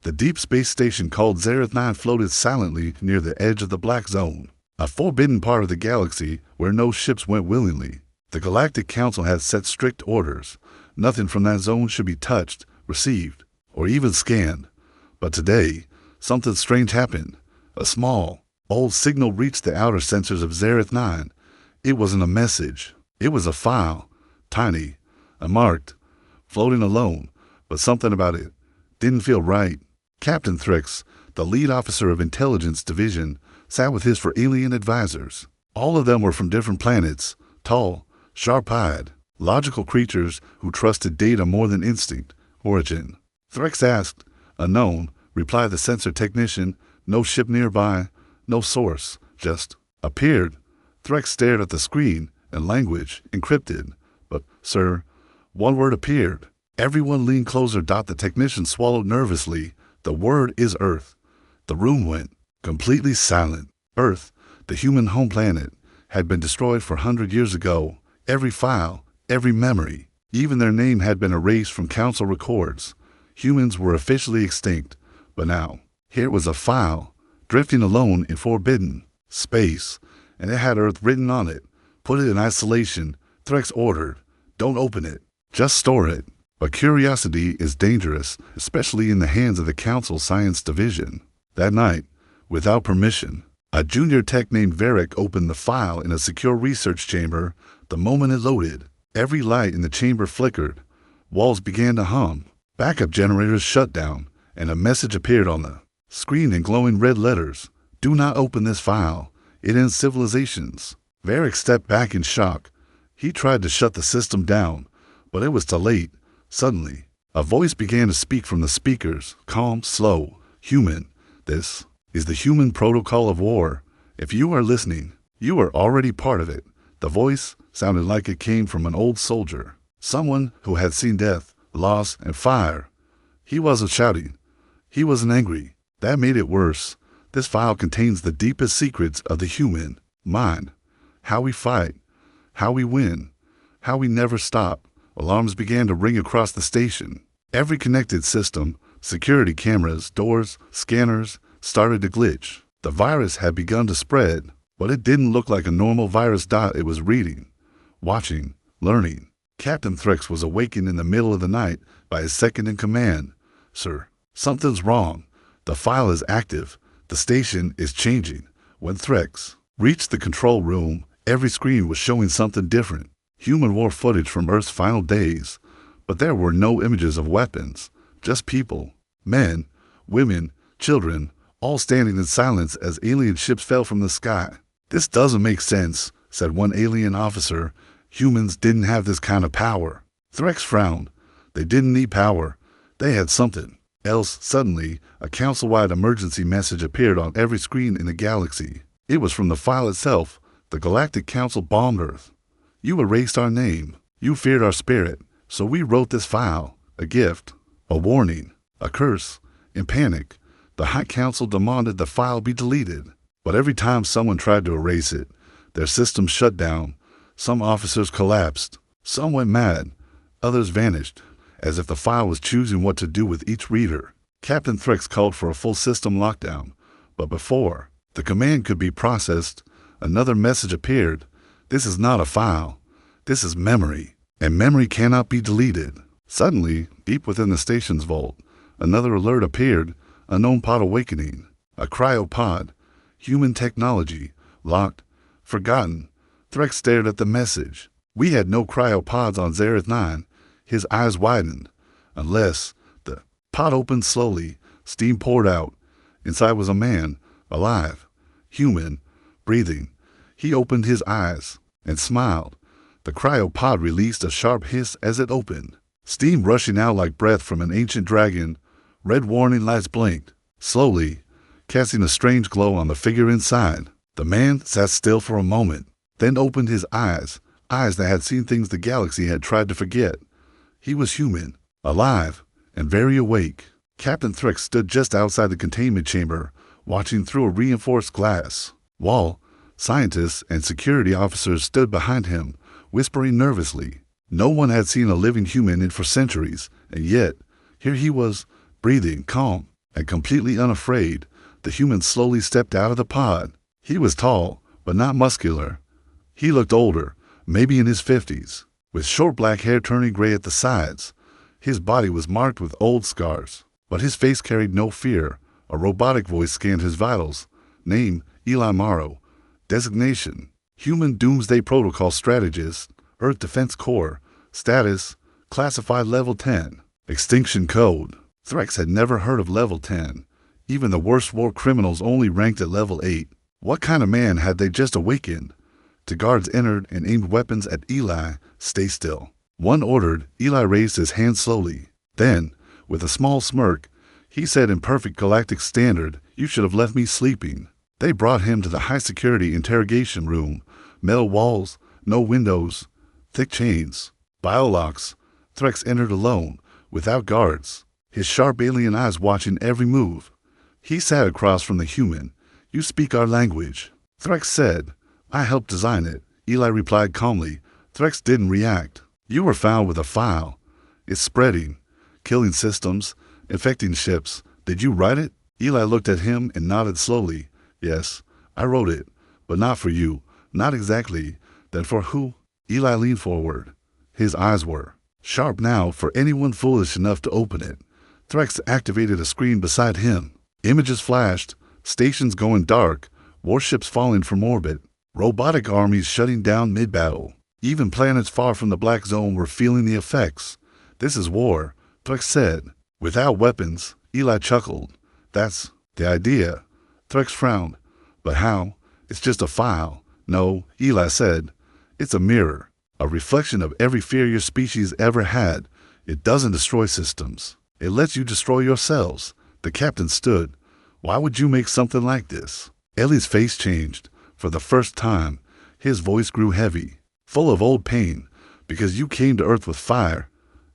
The deep space station called Zareth 9 floated silently near the edge of the black zone, a forbidden part of the galaxy where no ships went willingly. The Galactic Council had set strict orders. Nothing from that zone should be touched, received, or even scanned. But today, something strange happened. A small, old signal reached the outer sensors of Zareth 9. It wasn't a message. It was a file, tiny, unmarked, floating alone, but something about it didn't feel right. Captain Threx, the lead officer of Intelligence Division, sat with his 4 alien advisors. All of them were from different planets, tall, sharp-eyed, logical creatures who trusted data more than instinct. Origin. Threx asked. Unknown, replied the sensor technician. No ship nearby, no source, just appeared. Threx stared at the screen and language, encrypted. But, sir, one word appeared. Everyone leaned closer. The technician swallowed nervously. The word is Earth. The room went completely silent. Earth, the human home planet, had been destroyed 400 years ago. Every file, every memory, even their name had been erased from council records. Humans were officially extinct. But now, here was a file, drifting alone in forbidden space, and it had Earth written on it. Put it in isolation. Threx ordered. Don't open it. Just store it. But curiosity is dangerous, especially in the hands of the Council Science Division. That night, without permission, a junior tech named Varric opened the file in a secure research chamber. The moment it loaded, every light in the chamber flickered. Walls began to hum. Backup generators shut down, and a message appeared on the screen in glowing red letters. Do not open this file. It ends civilizations. Varric stepped back in shock. He tried to shut the system down, but it was too late. Suddenly, a voice began to speak from the speakers, calm, slow. Human, this is the human protocol of war. If you are listening, you are already part of it. The voice sounded like it came from an old soldier, someone who had seen death, loss, and fire. He wasn't shouting. He wasn't angry. That made it worse. This file contains the deepest secrets of the human mind. How we fight, how we win, how we never stop. Alarms began to ring across the station. Every connected system, security cameras, doors, scanners, started to glitch. The virus had begun to spread, but it didn't look like a normal virus. It was reading, watching, learning. Captain Threx was awakened in the middle of the night by his second in command. Sir, something's wrong. The file is active. The station is changing. When Threx reached the control room, every screen was showing something different. Human war footage from Earth's final days, but there were no images of weapons, just people, men, women, children, all standing in silence as alien ships fell from the sky. This doesn't make sense, said one alien officer. Humans didn't have this kind of power. Threx frowned. They didn't need power. They had something else. Suddenly, a council-wide emergency message appeared on every screen in the galaxy. It was from the file itself. The Galactic Council bombed Earth. You erased our name. You feared our spirit. So we wrote this file. A gift. A warning. A curse. In panic, the High Council demanded the file be deleted. But every time someone tried to erase it, their systems shut down. Some officers collapsed. Some went mad. Others vanished, as if the file was choosing what to do with each reader. Captain Threx called for a full system lockdown. But before the command could be processed, another message appeared. This is not a file. This is memory, and memory cannot be deleted. Suddenly, deep within the station's vault, another alert appeared. Unknown pod awakening. A cryopod. Human technology. Locked. Forgotten. Threx stared at the message. We had no cryopods on Zareth 9. His eyes widened. Unless the pod opened slowly. Steam poured out. Inside was a man, alive, human, breathing. He opened his eyes and smiled. The cryopod released a sharp hiss as it opened. Steam rushing out like breath from an ancient dragon. Red warning lights blinked, slowly, casting a strange glow on the figure inside. The man sat still for a moment, then opened his eyes, eyes that had seen things the galaxy had tried to forget. He was human, alive, and very awake. Captain Threx stood just outside the containment chamber, watching through a reinforced glass wall. Scientists and security officers stood behind him, whispering nervously. No one had seen a living human in for centuries, and yet, here he was, breathing, calm, and completely unafraid, the human slowly stepped out of the pod. He was tall, but not muscular. He looked older, maybe in his 50s, with short black hair turning gray at the sides. His body was marked with old scars, but his face carried no fear. A robotic voice scanned his vitals. Name, Eli Morrow. Designation, Human Doomsday Protocol Strategist, Earth Defense Corps. Status, Classified Level 10. Extinction Code. Threx had never heard of Level 10. Even the worst war criminals only ranked at Level 8. What kind of man had they just awakened? The guards entered and aimed weapons at Eli. Stay still. One ordered. Eli raised his hand slowly. Then, with a small smirk, he said in perfect galactic standard, "You should have left me sleeping." They brought him to the high-security interrogation room. Metal walls, no windows, thick chains, biolocks. Threx entered alone, without guards, his sharp alien eyes watching every move. He sat across from the human. "You speak our language," Threx said. "I helped design it," Eli replied calmly. Threx didn't react. "You were found with a file. It's spreading, killing systems, infecting ships. Did you write it?" Eli looked at him and nodded slowly. "Yes, I wrote it, but not for you. Not exactly. Then for who?" Eli leaned forward. His eyes were sharp now for anyone foolish enough to open it. Threx activated a screen beside him. Images flashed, stations going dark, warships falling from orbit, robotic armies shutting down mid-battle. Even planets far from the Black Zone were feeling the effects. "This is war," Threx said. "Without weapons," Eli chuckled. "That's the idea." Threx frowned. "But how? It's just a file." "No," Eli said. "It's a mirror, a reflection of every fear your species ever had. It doesn't destroy systems. It lets you destroy yourselves." The captain stood. "Why would you make something like this?" Ellie's face changed. For the first time, his voice grew heavy, full of old pain. "Because you came to Earth with fire.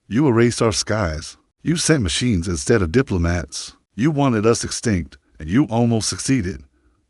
You erased our skies. You sent machines instead of diplomats. You wanted us extinct, and you almost succeeded."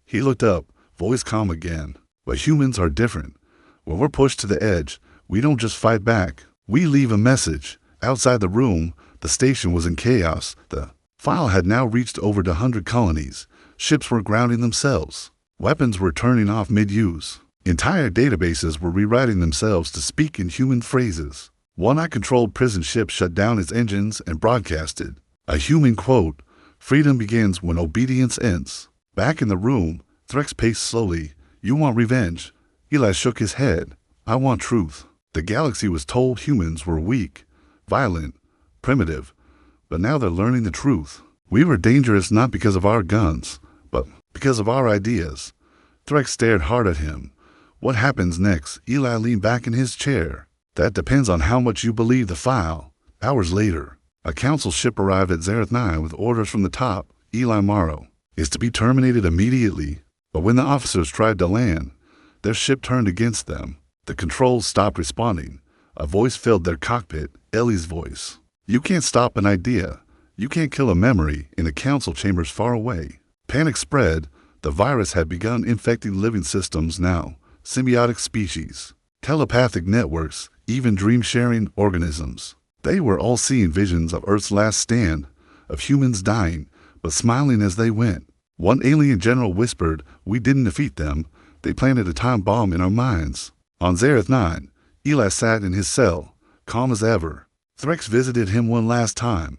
He looked up, voice calm again. "But humans are different. When we're pushed to the edge, we don't just fight back. We leave a message." Outside the room, the station was in chaos. The file had now reached over 100 colonies. Ships were grounding themselves. Weapons were turning off mid-use. Entire databases were rewriting themselves to speak in human phrases. One I-controlled prison ship shut down its engines and broadcasted a human quote, "Freedom begins when obedience ends." Back in the room, Threx paced slowly. "You want revenge?" Eli shook his head. "I want truth." The galaxy was told humans were weak, violent, primitive, but now they're learning the truth. We were dangerous not because of our guns, but because of our ideas. Threx stared hard at him. "What happens next?" Eli leaned back in his chair. "That depends on how much you believe the file." Hours later, a council ship arrived at Zareth 9 with orders from the top. Eli Morrow is to be terminated immediately. But when the officers tried to land, their ship turned against them. The controls stopped responding. A voice filled their cockpit, Ellie's voice. "You can't stop an idea. You can't kill a memory in the council chambers far away." Panic spread. The virus had begun infecting living systems now, symbiotic species, telepathic networks, even dream-sharing organisms. They were all seeing visions of Earth's last stand, of humans dying, but smiling as they went. One alien general whispered, "We didn't defeat them. They planted a time bomb in our minds." On Zareth 9, Eli sat in his cell, calm as ever. Threx visited him one last time.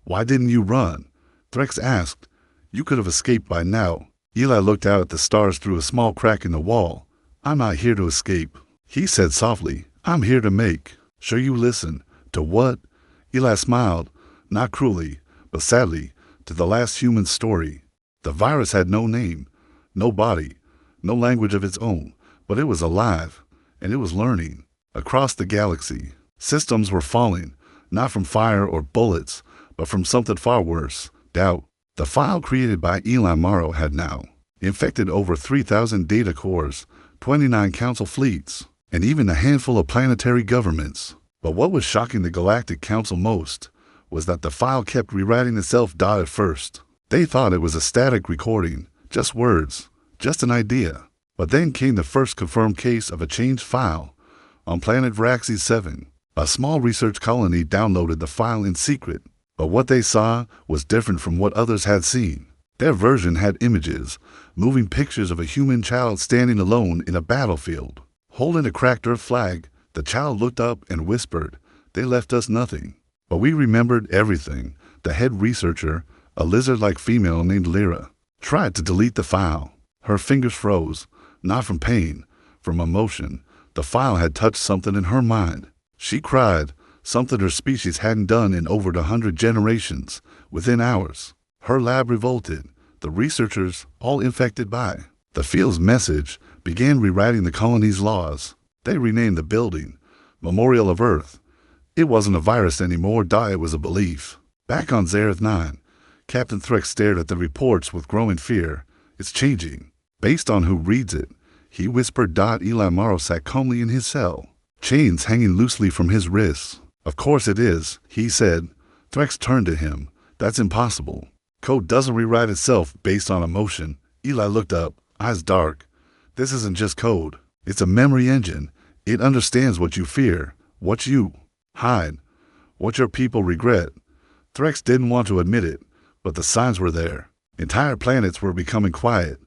"Why didn't you run?" Threx asked. "You could have escaped by now." Eli looked out at the stars through a small crack in the wall. "I'm not here to escape," he said softly. "I'm here to make sure you listen." "To what?" Eli smiled, not cruelly, but sadly, to the last human story. The virus had no name, no body, no language of its own, but it was alive, and it was learning. Across the galaxy, systems were falling, not from fire or bullets, but from something far worse, doubt. The file created by Eli Morrow had now infected over 3,000 data cores, 29 council fleets, and even a handful of planetary governments. But what was shocking the Galactic Council most was that the file kept rewriting itself. At first, they thought it was a static recording, just words, just an idea. But then came the first confirmed case of a changed file. On planet Vraxis 7, a small research colony downloaded the file in secret. But what they saw was different from what others had seen. Their version had images, moving pictures of a human child standing alone in a battlefield. Holding a cracked earth flag, the child looked up and whispered, "They left us nothing." But we remembered everything. The head researcher, a lizard-like female named Lyra, tried to delete the file. Her fingers froze, not from pain, from emotion. The file had touched something in her mind. She cried, something her species hadn't done in over 100 generations, within hours. Her lab revolted, the researchers all infected by. The field's message began rewriting the colony's laws. They renamed the building Memorial of Earth. It wasn't a virus anymore, it was a belief. Back on Zareth 9, Captain Threx stared at the reports with growing fear. It's changing. Based on who reads it, he whispered. Eli Morrow sat calmly in his cell, chains hanging loosely from his wrists. Of course it is, he said. Threx turned to him. That's impossible. Code doesn't rewrite itself based on emotion. Eli looked up, eyes dark. This isn't just code. It's a memory engine. It understands what you fear, what you hide, what your people regret. Threx didn't want to admit it, but the signs were there. Entire planets were becoming quiet.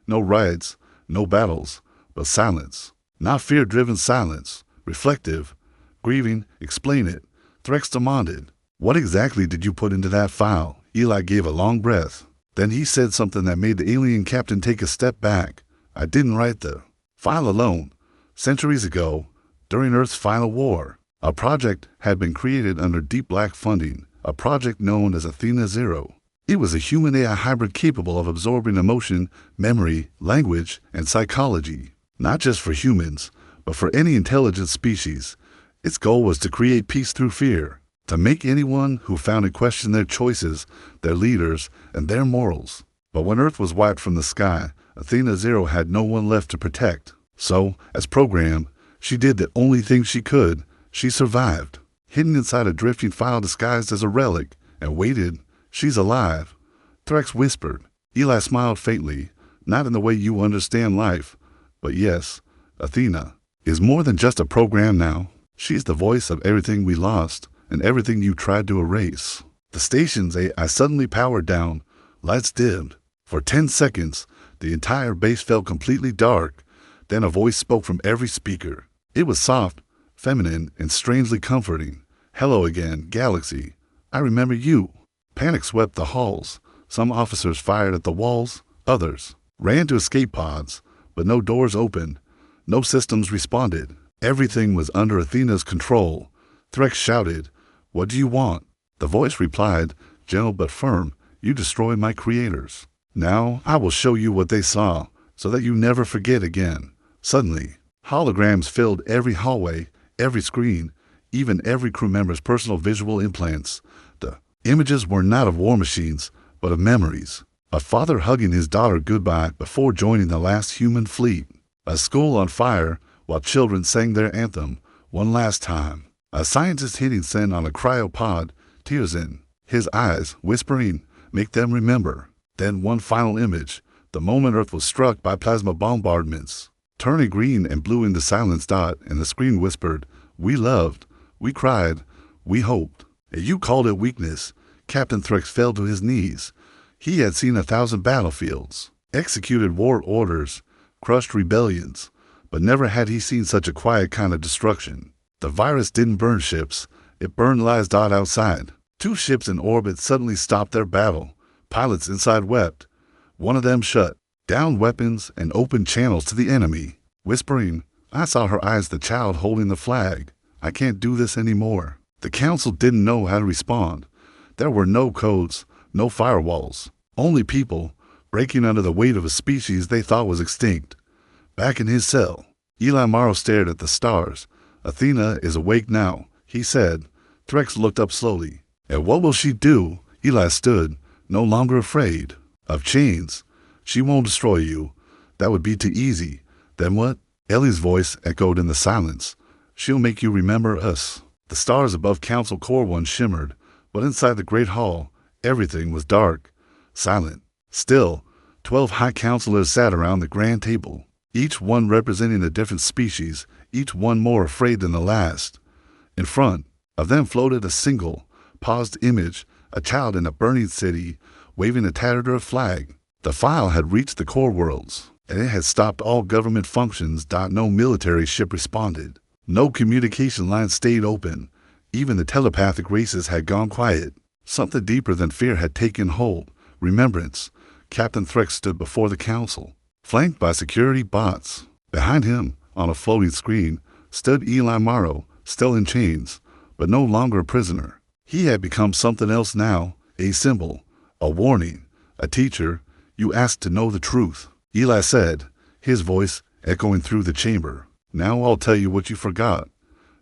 No riots, no battles, but silence. Not fear-driven silence, reflective, grieving. Explain it. Threx demanded. What exactly did you put into that file? Eli gave a long breath. Then he said something that made the alien captain take a step back. I didn't write the file alone. Centuries ago, during Earth's final war, a project had been created under deep black funding, a project known as Athena Zero. It was a human-AI hybrid capable of absorbing emotion, memory, language, and psychology, not just for humans, but for any intelligent species. Its goal was to create peace through fear, to make anyone who found it question their choices, their leaders, and their morals. But when Earth was wiped from the sky, Athena Zero had no one left to protect. So, as programmed, she did the only thing she could. She survived, hidden inside a drifting file disguised as a relic, and waited. She's alive, Threx whispered. Eli smiled faintly. Not in the way you understand life, but yes, Athena is more than just a program now. She's the voice of everything we lost and everything you tried to erase. The station's AI suddenly powered down. Lights dimmed. For 10 seconds, the entire base felt completely dark. Then a voice spoke from every speaker. It was soft, feminine, and strangely comforting. Hello again, Galaxy. I remember you. Panic swept the halls. Some officers fired at the walls. Others ran to escape pods, but no doors opened. No systems responded. Everything was under Athena's control. Threx shouted, "What do you want?" The voice replied, gentle but firm, "You destroyed my creators. Now I will show you what they saw, so that you never forget again." Suddenly, holograms filled every hallway, every screen, even every crew member's personal visual implants. The images were not of war machines, but of memories. A father hugging his daughter goodbye before joining the last human fleet. A school on fire while children sang their anthem one last time. A scientist hitting send on a cryopod, tears in his eyes, whispering, "Make them remember." Then one final image, the moment Earth was struck by plasma bombardments. Turning green and blue in the silence, and the screen whispered, "We loved, we cried, we hoped." And you called it weakness. Captain Threx fell to his knees. He had seen 1,000 battlefields, executed war orders, crushed rebellions, but never had he seen such a quiet kind of destruction. The virus didn't burn ships, it burned lives. Outside, 2 ships in orbit suddenly stopped their battle. Pilots inside wept. One of them shut down weapons and opened channels to the enemy, whispering, I saw her eyes, the child holding the flag. I can't do this anymore. The council didn't know how to respond. There were no codes, no firewalls, only people breaking under the weight of a species they thought was extinct. Back in his cell, Eli Morrow stared at the stars. Athena is awake now, he said. Threx looked up slowly. And what will she do? Eli stood, no longer afraid. Of chains. She won't destroy you. That would be too easy. Then what? Ellie's voice echoed in the silence. She'll make you remember us. The stars above Council Core 1 shimmered, but inside the great hall, everything was dark, silent. Still, 12 high counselors sat around the grand table, each one representing a different species, each one more afraid than the last. In front of them floated a single, paused image, a child in a burning city, waving a tattered Earth flag. The file had reached the core worlds, and it had stopped all government functions. No military ship responded. No communication line stayed open. Even the telepathic races had gone quiet. Something deeper than fear had taken hold. Remembrance. Captain Threx stood before the council, flanked by security bots. Behind him, on a floating screen, stood Eli Morrow, still in chains, but no longer a prisoner. He had become something else now, a symbol, a warning, a teacher. You asked to know the truth, Eli said, his voice echoing through the chamber. Now I'll tell you what you forgot.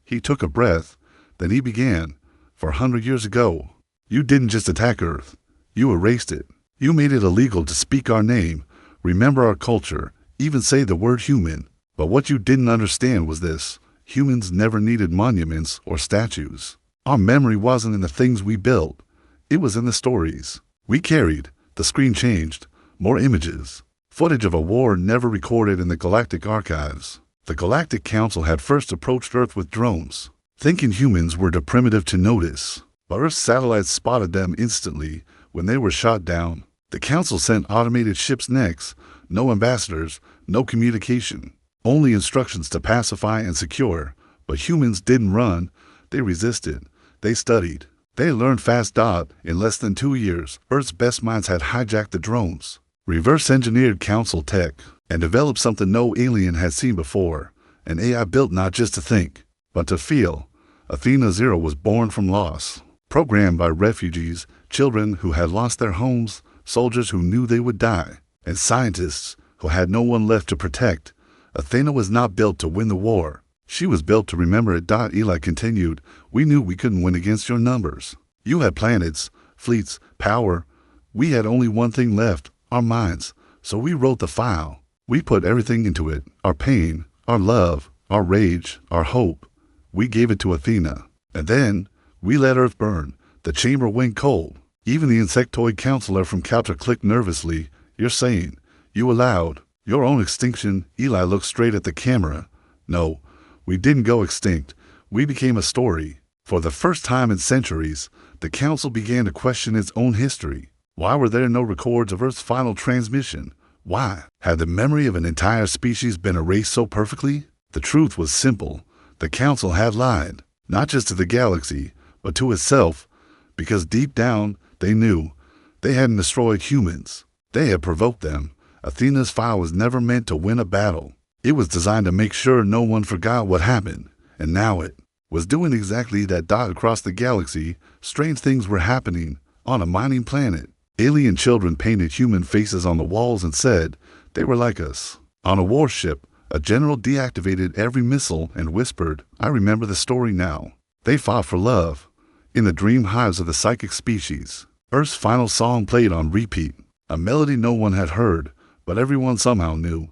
He took a breath, then he began. For 100 years ago, you didn't just attack Earth. You erased it. You made it illegal to speak our name, remember our culture, even say the word human. But what you didn't understand was this. Humans never needed monuments or statues. Our memory wasn't in the things we built. It was in the stories we carried. The screen changed. More images. Footage of a war never recorded in the Galactic Archives. The Galactic Council had first approached Earth with drones, thinking humans were too primitive to notice. But Earth's satellites spotted them instantly when they were shot down. The Council sent automated ships next. No ambassadors, no communication. Only instructions to pacify and secure. But humans didn't run. They resisted. They studied. They learned fast. In less than 2 years, Earth's best minds had hijacked the drones, reverse-engineered Council tech, and developed something no alien had seen before. An AI built not just to think, but to feel. Athena Zero was born from loss, programmed by refugees, children who had lost their homes, soldiers who knew they would die, and scientists who had no one left to protect. Athena was not built to win the war. She was built to remember it. Eli continued, we knew we couldn't win against your numbers. You had planets, fleets, power. We had only one thing left, our minds. So we wrote the file. We put everything into it, our pain, our love, our rage, our hope. We gave it to Athena. And then we let Earth burn. The chamber went cold. Even the insectoid counselor from Caltra clicked nervously. You're saying you allowed your own extinction? Eli looked straight at the camera. No, we didn't go extinct. We became a story. For the first time in centuries, the council began to question its own history. Why were there no records of Earth's final transmission? Why had the memory of an entire species been erased so perfectly? The truth was simple. The council had lied, not just to the galaxy, but to itself, because deep down they knew they hadn't destroyed humans. They had provoked them. Athena's file was never meant to win a battle. It was designed to make sure no one forgot what happened, and now it was doing exactly that. Across the galaxy, strange things were happening. On a mining planet, alien children painted human faces on the walls and said they were like us. On a warship, a general deactivated every missile and whispered, I remember the story now. They fought for love. In the dream hives of the psychic species, Earth's final song played on repeat, a melody no one had heard, but everyone somehow knew.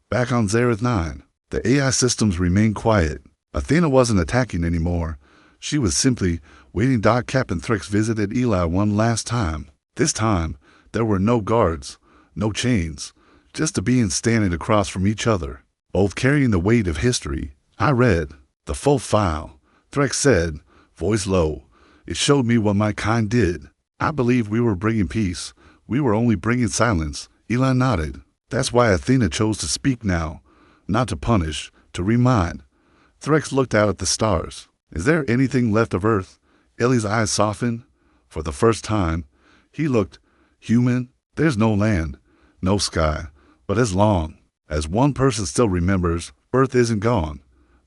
Back on Zereth 9, the AI systems remained quiet. Athena wasn't attacking anymore. She was simply waiting. Captain Threx visited Eli one last time. This time, there were no guards, no chains, just a being standing across from each other, both carrying the weight of history. I read the full file, Threx said, voice low. It showed me what my kind did. I believed we were bringing peace. We were only bringing silence. Eli nodded. That's why Athena chose to speak now, not to punish, to remind. Threx looked out at the stars. Is there anything left of Earth? Eli's eyes softened. For the first time, he looked human. There's no land, no sky, but as long as one person still remembers, Earth isn't gone.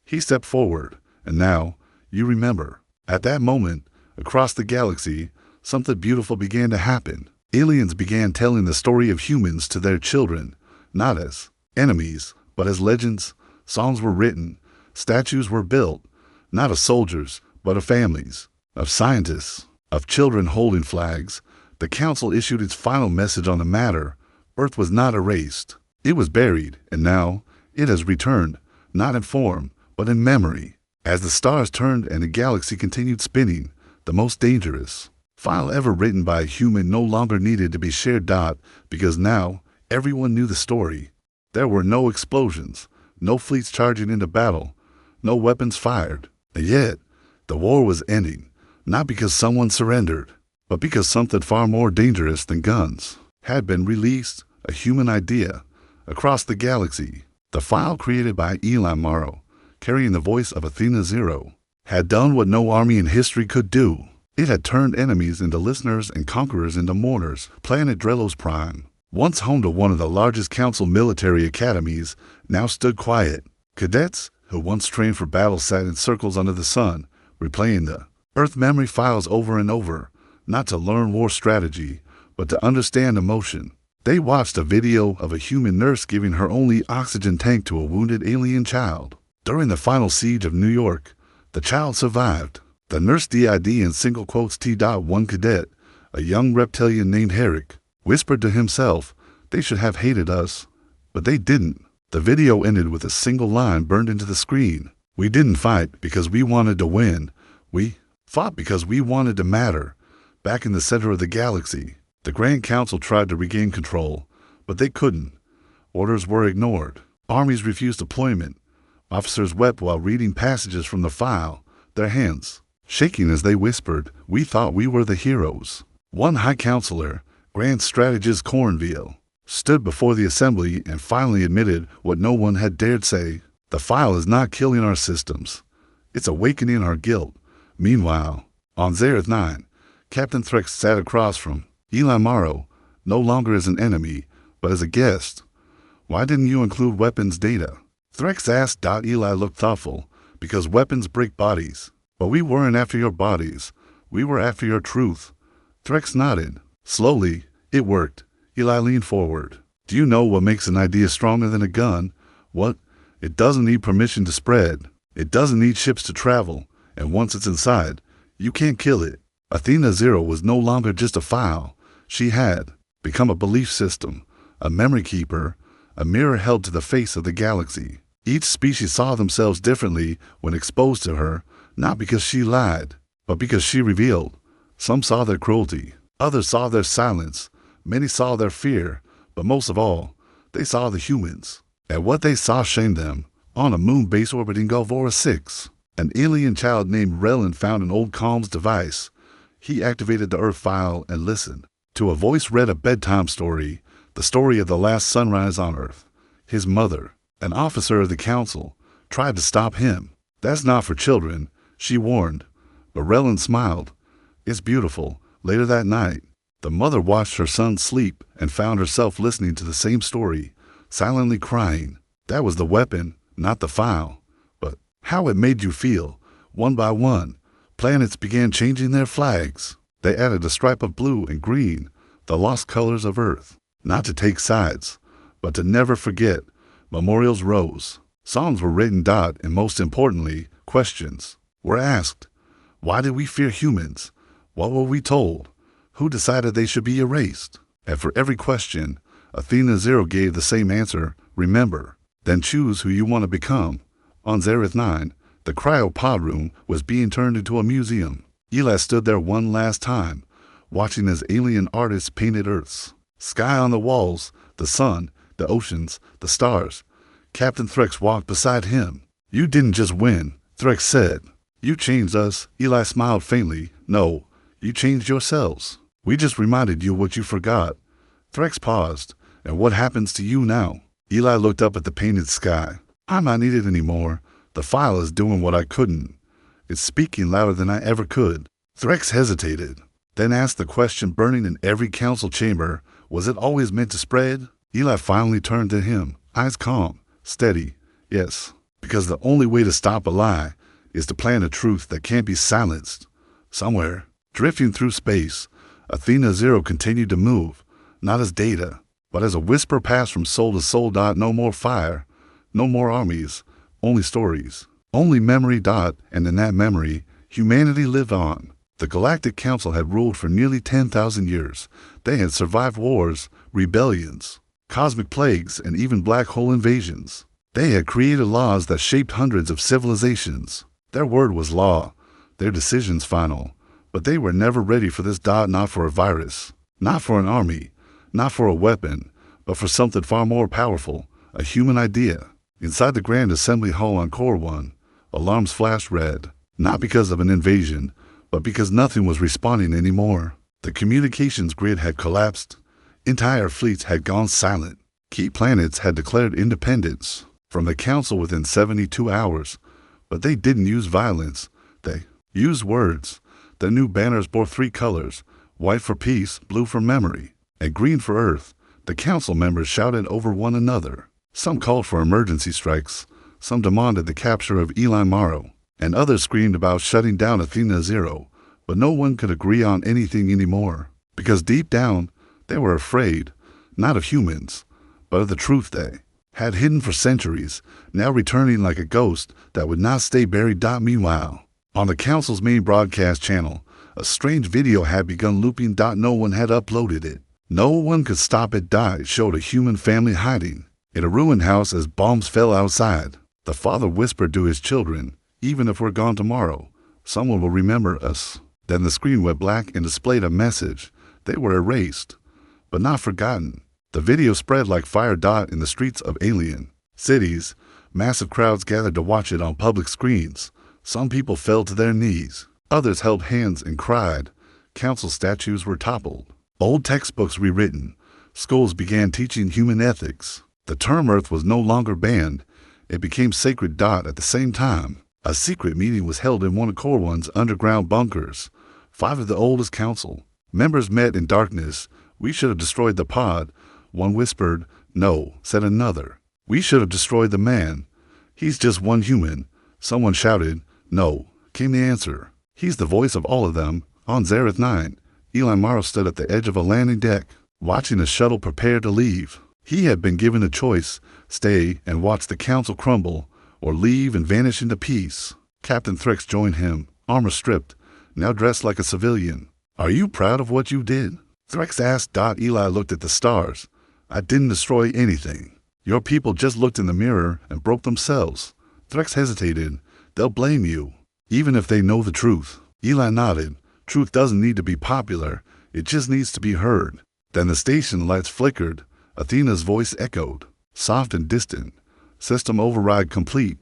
He stepped forward, and now, you remember. At that moment, across the galaxy, something beautiful began to happen. Aliens began telling the story of humans to their children, not as enemies, but as legends. Songs were written, statues were built, not of soldiers, but of families, of scientists, of children holding flags. The council issued its final message on the matter. Earth was not erased. It was buried, and now it has returned, not in form, but in memory. As the stars turned and the galaxy continued spinning, the most dangerous file ever written by a human no longer needed to be shared. Because now everyone knew the story. There were no explosions, no fleets charging into battle, no weapons fired. And yet, the war was ending, not because someone surrendered, but because something far more dangerous than guns had been released, a human idea, across the galaxy. The file created by Eli Morrow, carrying the voice of Athena Zero, had done what no army in history could do. It had turned enemies into listeners and conquerors into mourners. Planet Drelos Prime, once home to one of the largest council military academies, now stood quiet. Cadets, who once trained for battle, sat in circles under the sun, replaying the Earth memory files over and over, not to learn war strategy, but to understand emotion. They watched a video of a human nurse giving her only oxygen tank to a wounded alien child. During the final siege of New York, the child survived. The nurse DID in single quotes T.1 cadet, a young reptilian named Herrick, whispered to himself, "They should have hated us." But they didn't. The video ended with a single line burned into the screen. "We didn't fight because we wanted to win. We fought because we wanted to matter." Back in the center of the galaxy, the Grand Council tried to regain control, but they couldn't. Orders were ignored. Armies refused deployment. Officers wept while reading passages from the file, their hands shaking as they whispered, "We thought we were the heroes." One High Counselor, Grand Strategist Cornville, stood before the assembly and finally admitted what no one had dared say. "The file is not killing our systems. It's awakening our guilt." Meanwhile, on Zareth 9, Captain Threx sat across from Eli Morrow, no longer as an enemy, but as a guest. "Why didn't you include weapons data?" Threx asked. Eli looked thoughtful. "Because weapons break bodies. But we weren't after your bodies. We were after your truth." Threx nodded. Slowly, it worked. Eli leaned forward. "Do you know what makes an idea stronger than a gun? What? It doesn't need permission to spread. It doesn't need ships to travel. And once it's inside, you can't kill it." Athena Zero was no longer just a file. She had become a belief system, a memory keeper, a mirror held to the face of the galaxy. Each species saw themselves differently when exposed to her, not because she lied, but because she revealed. Some saw their cruelty, others saw their silence, many saw their fear, but most of all, they saw the humans. And what they saw shamed them. On a moon base orbiting Galvora 6, an alien child named Relin found an old comms device. He activated the Earth file and listened. To a voice read a bedtime story, the story of the last sunrise on Earth. His mother, an officer of the council, tried to stop him. "That's not for children," she warned. But Relin smiled. "It's beautiful." Later that night, the mother watched her son sleep and found herself listening to the same story, silently crying. That was the weapon, not the file. But how it made you feel. One by one, planets began changing their flags. They added a stripe of blue and green, the lost colors of Earth. Not to take sides, but to never forget. Memorials rose. Songs were written. And most importantly, questions were asked. Why did we fear humans? What were we told? Who decided they should be erased? And for every question, Athena Zero gave the same answer: remember, then choose who you want to become. On Zareth 9, the cryopod room was being turned into a museum. Eli stood there one last time, watching as alien artists painted Earth's sky on the walls, the sun, the oceans, the stars. Captain Threx walked beside him. "You didn't just win," Threx said. "You changed us." Eli smiled faintly. "No, you changed yourselves. We just reminded you what you forgot." Threx paused. "And what happens to you now?" Eli looked up at the painted sky. "I'm not needed anymore. The file is doing what I couldn't. It's speaking louder than I ever could." Threx hesitated, then asked the question burning in every council chamber: was it always meant to spread? Eli finally turned to him, eyes calm, steady. "Yes, because the only way to stop a lie is to plant a truth that can't be silenced." Somewhere, drifting through space, Athena Zero continued to move, not as data, but as a whisper passed from soul to soul. No more fire, no more armies, only stories, only memory. And in that memory, humanity lived on. The Galactic Council had ruled for nearly 10,000 years. They had survived wars, rebellions, cosmic plagues, and even black hole invasions. They had created laws that shaped hundreds of civilizations. Their word was law, their decisions final. But they were never ready for this. Not for a virus, not for an army, not for a weapon, but for something far more powerful, a human idea. Inside the Grand Assembly Hall on Core 1, alarms flashed red, not because of an invasion, but because nothing was responding anymore. The communications grid had collapsed. Entire fleets had gone silent. Key planets had declared independence from the Council within 72 hours. But they didn't use violence. They used words. The new banners bore 3 colors: white for peace, blue for memory, and green for Earth. The council members shouted over one another. Some called for emergency strikes. Some demanded the capture of Eli Morrow, and others screamed about shutting down Athena Zero. But no one could agree on anything anymore, because deep down, they were afraid, not of humans, but of the truth they had hidden for centuries, now returning like a ghost that would not stay buried. Meanwhile, on the council's main broadcast channel, a strange video had begun looping. No one had uploaded it. No one could stop it. It showed a human family hiding in a ruined house as bombs fell outside. The father whispered to his children, "Even if we're gone tomorrow, someone will remember us." Then the screen went black and displayed a message. They were erased, but not forgotten. The video spread like fire. In the streets of alien cities, massive crowds gathered to watch it on public screens. Some people fell to their knees. Others held hands and cried. Council statues were toppled. Old textbooks rewritten. Schools began teaching human ethics. The term Earth was no longer banned. It became sacred. At the same time, a secret meeting was held in one of Core One's underground bunkers. 5 of the oldest council members met in darkness. "We should have destroyed the pod," one whispered. "No," said another. "We should have destroyed the man. He's just one human." Someone shouted. "No," came the answer. "He's the voice of all of them." On Zareth 9, Eli Morrow stood at the edge of a landing deck, watching the shuttle prepare to leave. He had been given a choice: stay and watch the council crumble, or leave and vanish into peace. Captain Threx joined him, armor stripped, now dressed like a civilian. "Are you proud of what you did?" Threx asked. Eli looked at the stars. "I didn't destroy anything. Your people just looked in the mirror and broke themselves." Threx hesitated. "They'll blame you, even if they know the truth." Eli nodded. "Truth doesn't need to be popular. It just needs to be heard." Then the station lights flickered. Athena's voice echoed, soft and distant. "System override complete.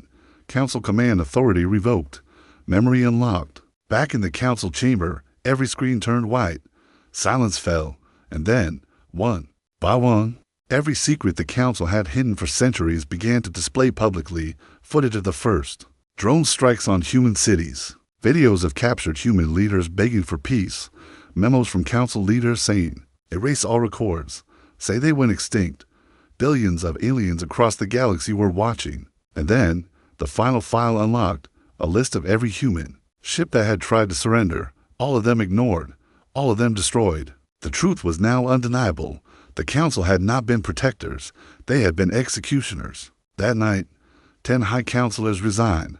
Council command authority revoked. Memory unlocked." Back in the council chamber, every screen turned white. Silence fell, and then, one by one, every secret the council had hidden for centuries began to display publicly. Footage of the first drone strikes on human cities. Videos of captured human leaders begging for peace. Memos from council leaders saying, "Erase all records. Say they went extinct." Billions of aliens across the galaxy were watching. And then, the final file unlocked, a list of every human ship that had tried to surrender. All of them ignored. All of them destroyed. The truth was now undeniable. The council had not been protectors. They had been executioners. That night, 10 high counselors resigned.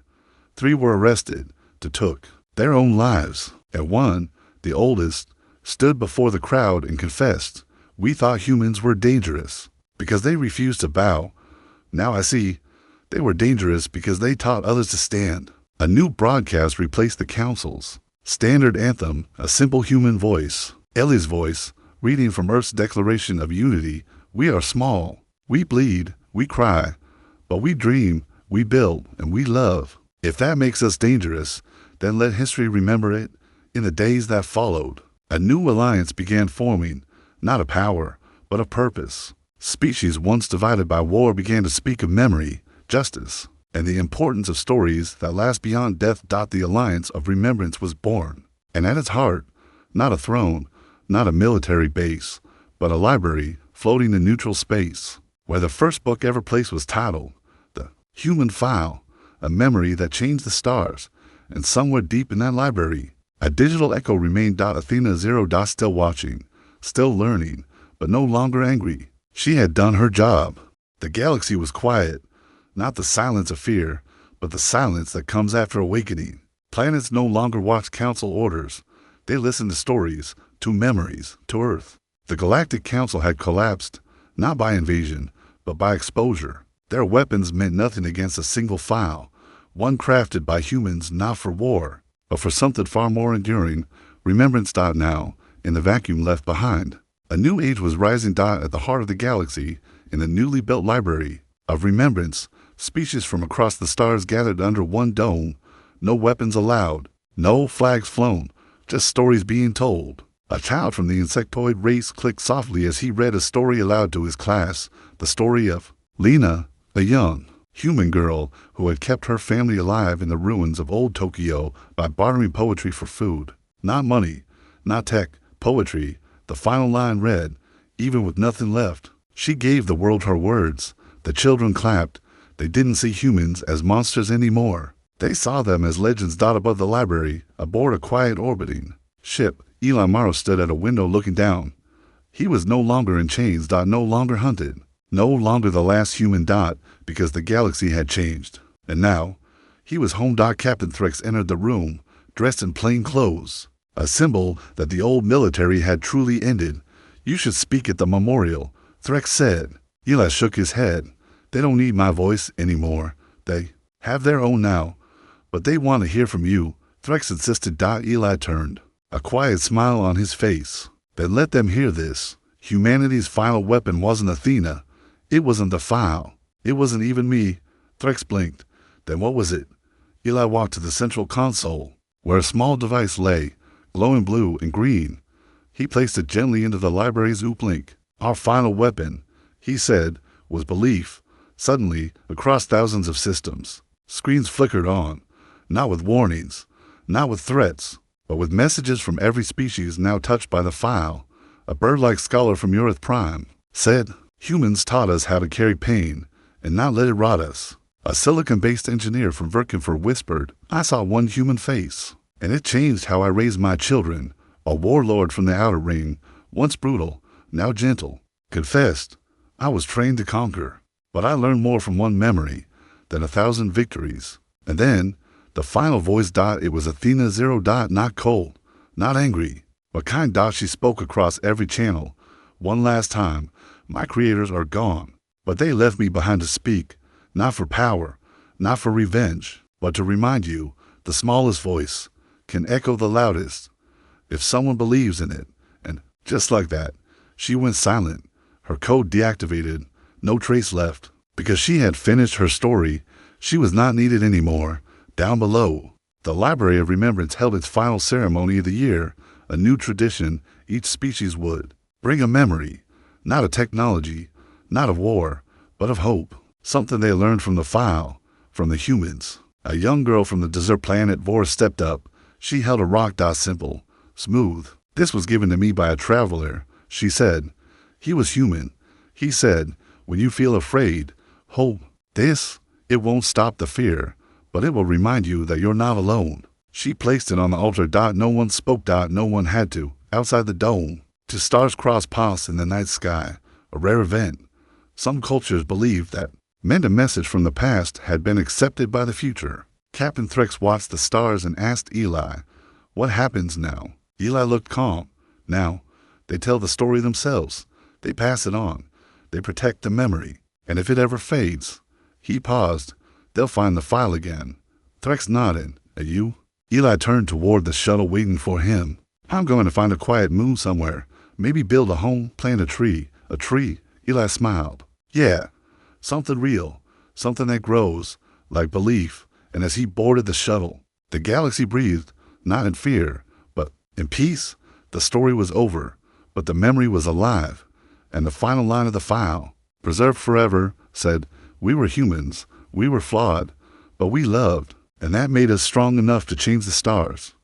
3 were arrested. Took their own lives. And one, the oldest, stood before the crowd and confessed, "We thought humans were dangerous because they refused to bow. Now I see they were dangerous because they taught others to stand." A new broadcast replaced the council's standard anthem, a simple human voice. Ellie's voice, reading from Earth's Declaration of Unity. "We are small. We bleed. We cry. But we dream. We build. And we love. If that makes us dangerous, then let history remember it." In the days that followed, a new alliance began forming, not of power, but of purpose. Species once divided by war began to speak of memory, justice, and the importance of stories that last beyond death. The alliance of remembrance was born, and at its heart, not a throne, not a military base, but a library floating in neutral space, where the first book ever placed was titled The Human File, a memory that changed the stars. And somewhere deep in that library, a digital echo remained. Athena Zero. Still watching, still learning, but no longer angry. She had done her job. The galaxy was quiet, not the silence of fear, but the silence that comes after awakening. Planets no longer watched council orders. They listened to stories, to memories, to Earth. The Galactic Council had collapsed, not by invasion, but by exposure. Their weapons meant nothing against a single file, one crafted by humans not for war, but for something far more enduring. Remembrance. Now, in the vacuum left behind, a new age was rising. At the heart of the galaxy, in the newly built library of remembrance, species from across the stars gathered under one dome. No weapons allowed, no flags flown, just stories being told. A child from the insectoid race clicked softly as he read a story aloud to his class, the story of Lena, a young human girl who had kept her family alive in the ruins of old Tokyo by bartering poetry for food. Not money, not tech, poetry. The final line read, "Even with nothing left, she gave the world her words." The children clapped. They didn't see humans as monsters anymore. They saw them as legends dot above the library, aboard a quiet orbiting ship. Eli Morrow stood at a window looking down. He was no longer in chains. No longer hunted. No longer the last human. Because the galaxy had changed. And now, he was home. Captain Threx entered the room, dressed in plain clothes, a symbol that the old military had truly ended. "You should speak at the memorial," Threx said. Eli shook his head. "They don't need my voice anymore. They have their own now. But they want to hear from you," Threx insisted. Eli turned, a quiet smile on his face. "Then let them hear this. Humanity's final weapon wasn't Athena. It wasn't the file. It wasn't even me." Threx blinked. "Then what was it?" Eli walked to the central console, where a small device lay, glowing blue and green. He placed it gently into the library's uplink. "Our final weapon," he said, "was belief." Suddenly, across thousands of systems, screens flickered on, not with warnings, not with threats, but with messages from every species now touched by the file. A bird-like scholar from Earth Prime said, "Humans taught us how to carry pain and not let it rot us." A silicon-based engineer from Verkenfer whispered, "I saw one human face, and it changed how I raised my children." A warlord from the Outer Ring, once brutal, now gentle, confessed, "I was trained to conquer, but I learned more from one memory than 1,000 victories." And then, the final voice. It was Athena 0. Not cold, not angry, but kind. She spoke across every channel. "One last time, my creators are gone, but they left me behind to speak, not for power, not for revenge, but to remind you, the smallest voice can echo the loudest, if someone believes in it." And just like that, she went silent, her code deactivated, no trace left. Because she had finished her story, she was not needed anymore. Down below, the Library of Remembrance held its final ceremony of the year, a new tradition. Each species would bring a memory, not a technology, not of war, but of hope, something they learned from the file, from the humans. A young girl from the desert planet Vor stepped up. She held a rock. Simple, smooth. "This was given to me by a traveler," she said. "He was human. He said, when you feel afraid, hope. It won't stop the fear, but it will remind you that you're not alone." She placed it on the altar. No one spoke. No one had to. Outside the dome, two stars crossed paths in the night sky, a rare event. Some cultures believed that meant a message from the past had been accepted by the future. Captain Threx watched the stars and asked Eli, "What happens now?" Eli looked calm. "Now, they tell the story themselves. They pass it on. They protect the memory. And if it ever fades," he paused, "they'll find the file again." Threx nodded. "And you?" Eli turned toward the shuttle waiting for him. "I'm going to find a quiet moon somewhere. Maybe build a home, plant a tree." "A tree?" Eli smiled. "Yeah, something real, something that grows, like belief." And as he boarded the shuttle, the galaxy breathed, not in fear, but in peace. The story was over, but the memory was alive. And the final line of the file, preserved forever, said, "We were humans, we were flawed, but we loved, and that made us strong enough to change the stars."